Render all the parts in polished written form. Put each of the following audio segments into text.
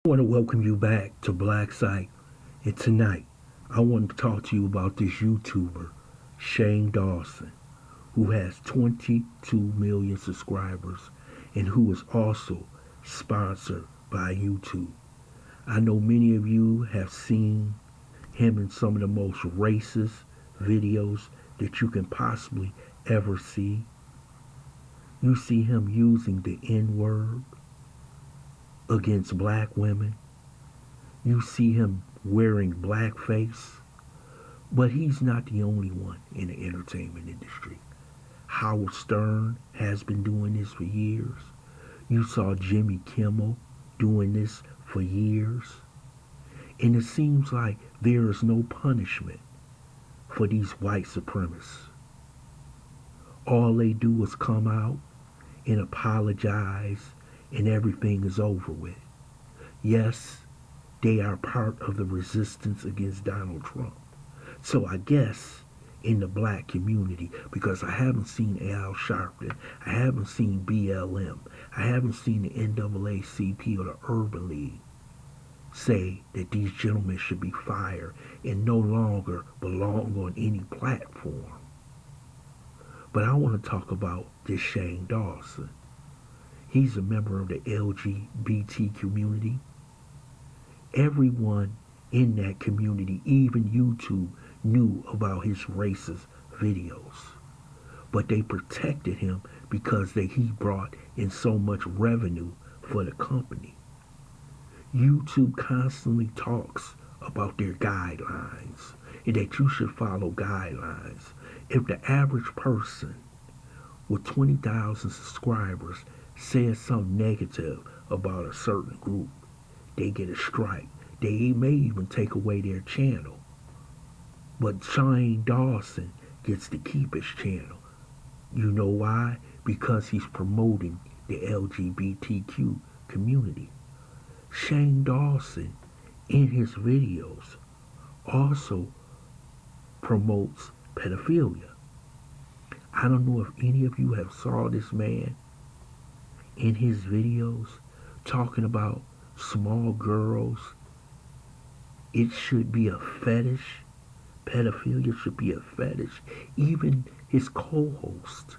I want to welcome you back to Black Site. And tonight, I want to talk to you about this YouTuber, Shane Dawson, who has 22 million subscribers and who is also sponsored by YouTube. I know many of you have seen him in some of the most racist videos that you can possibly ever see. You see him using the N word against black women. You see him wearing blackface. But he's not the only one in the entertainment industry. Howard Stern has been doing this for years. You saw Jimmy Kimmel doing this for years. And it seems like there is no punishment for these white supremacists. All they do is come out and apologize and everything is over with. Yes, they are part of the resistance against Donald Trump. So I guess in the black community, because I haven't seen Al Sharpton, I haven't seen BLM, I haven't seen the NAACP or the Urban League say that these gentlemen should be fired and no longer belong on any platform. But I want to talk about this Shane Dawson. He's a member of the LGBT community. Everyone in that community, even YouTube, knew about his racist videos. But they protected him because he brought in so much revenue for the company. YouTube constantly talks about their guidelines and that you should follow guidelines. If the average person with 20,000 subscribers says something negative about a certain group, they get a strike. They may even take away their channel. But Shane Dawson gets to keep his channel. You know why? Because he's promoting the LGBTQ community. Shane Dawson, in his videos, also promotes pedophilia. I don't know if any of you have saw this man in his videos talking about small girls. It should be a fetish. Pedophilia should be a fetish. Even his co-host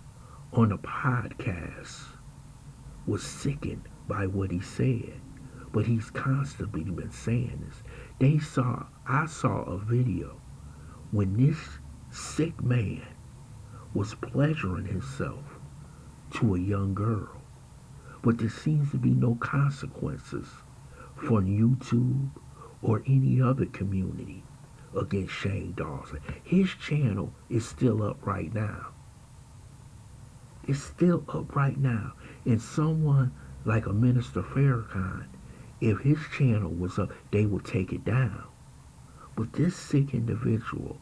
on a podcast was sickened by what he said. But he's constantly been saying this. I saw a video when this sick man was pleasuring himself to a young girl. But there seems to be no consequences for YouTube or any other community against Shane Dawson. His channel is still up right now. It's still up right now. And someone like a Minister Farrakhan, if his channel was up, they would take it down. But this sick individual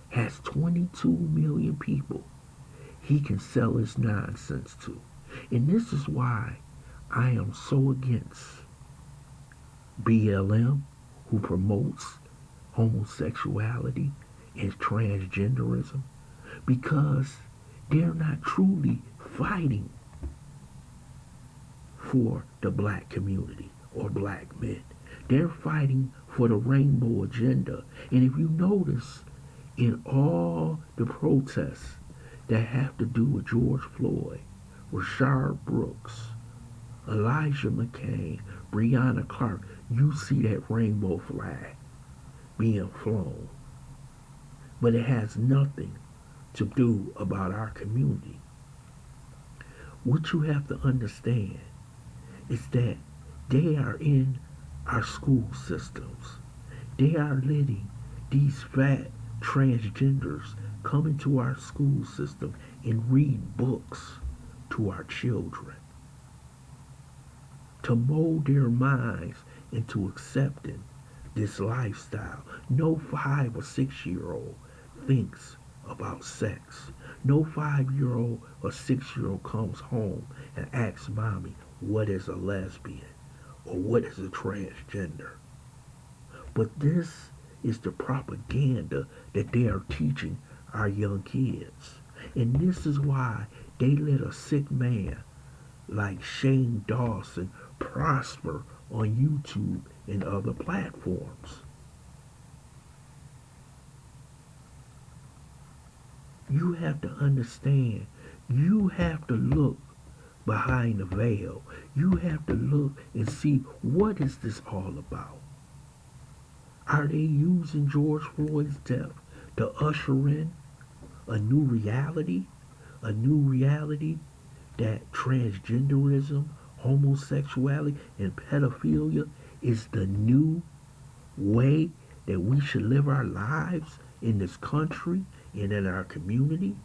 has 22 million people he can sell his nonsense to. And this is why I am so against BLM, who promotes homosexuality and transgenderism, because they're not truly fighting for the black community or black men. They're fighting for the rainbow agenda. And if you notice, in all the protests that have to do with George Floyd, Rashard Brooks, Elijah McCain, Breonna Clark, you see that rainbow flag being flown. But it has nothing to do about our community. What you have to understand is that they are in our school systems. They are letting these fat transgenders come into our school system and read books to our children to mold their minds into accepting this lifestyle. No 5 or 6-year-old thinks about sex. No 5-year-old or 6-year-old comes home and asks mommy, what is a lesbian? Or what is a transgender? But this is the propaganda that they are teaching our young kids. And this is why they let a sick man like Shane Dawson prosper on YouTube and other platforms. You have to understand, you have to look behind the veil. You have to look and see, what is this all about? Are they using George Floyd's death to usher in a new reality? A new reality that transgenderism, homosexuality, and pedophilia is the new way that we should live our lives in this country and in our community?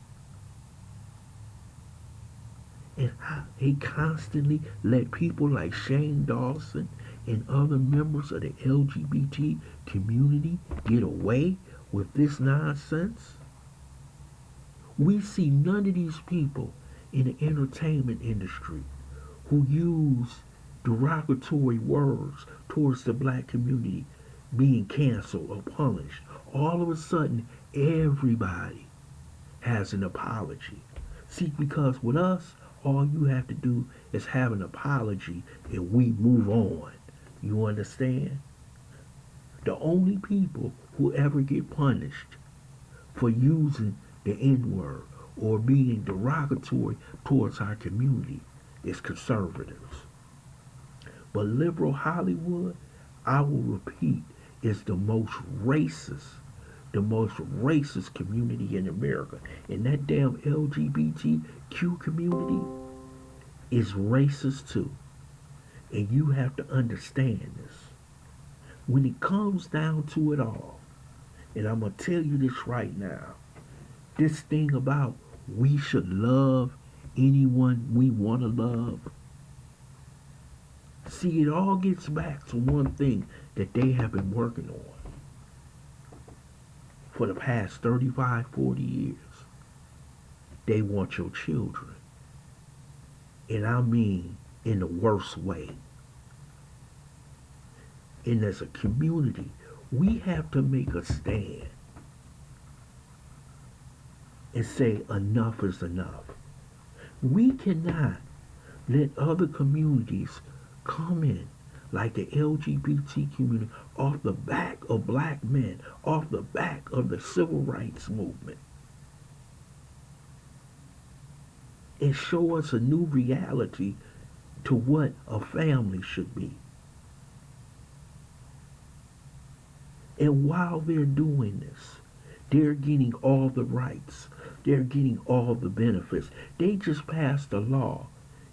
And how they constantly let people like Shane Dawson and other members of the LGBT community get away with this nonsense? We see none of these people in the entertainment industry who use derogatory words towards the black community being canceled or punished. All of a sudden, everybody has an apology. See, because with us, all you have to do is have an apology and we move on. You understand? The only people who ever get punished for using the N-word or being derogatory towards our community is conservatives. But liberal Hollywood, I will repeat, is the most racist community in America. And that damn LGBTQ community is racist too. And you have to understand this. When it comes down to it all, and I'm going to tell you this right now, this thing about we should love anyone we want to love. See, it all gets back to one thing that they have been working on for the past 35, 40 years. They want your children. And I mean in the worst way. And as a community, we have to make a stand and say enough is enough. We cannot let other communities come in like the LGBT community off the back of black men, off the back of the civil rights movement, and show us a new reality to what a family should be. And while they're doing this, they're getting all the rights. They're getting all the benefits. They just passed a law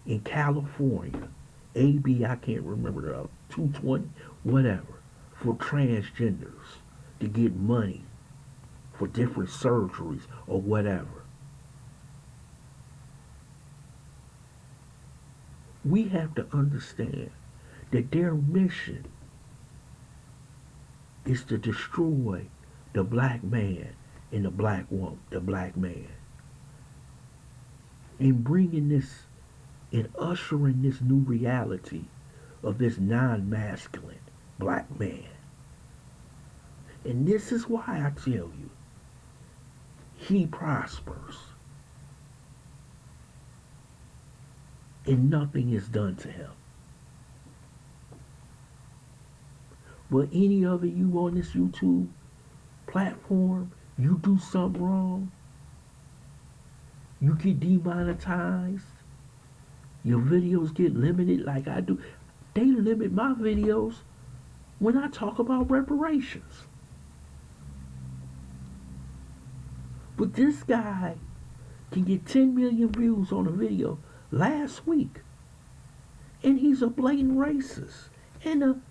in California, AB, I can't remember the 220, whatever, for transgenders to get money for different surgeries or whatever. We have to understand that their mission is to destroy the black man and the black woman, the black man. In bringing this, in ushering this new reality of this non-masculine black man. And this is why I tell you, he prospers. And nothing is done to him. But any other you on this YouTube platform, you do something wrong, you get demonetized, your videos get limited like I do. They limit my videos when I talk about reparations. But this guy can get 10 million views on a video last week. And he's a blatant racist. And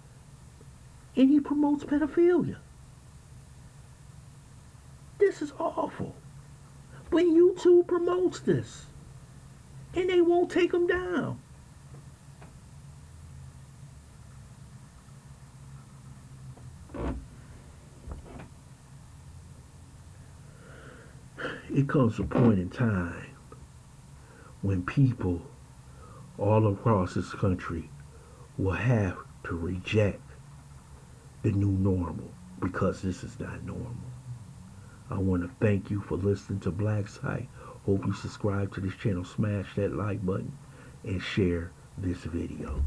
he promotes pedophilia. This is awful. But YouTube promotes this. And they won't take him down. It comes a point in time when people all across this country will have to reject the new normal, because this is not normal. I want to thank you for listening to Black Site. Hope you subscribe to this channel, smash that like button, and share this video.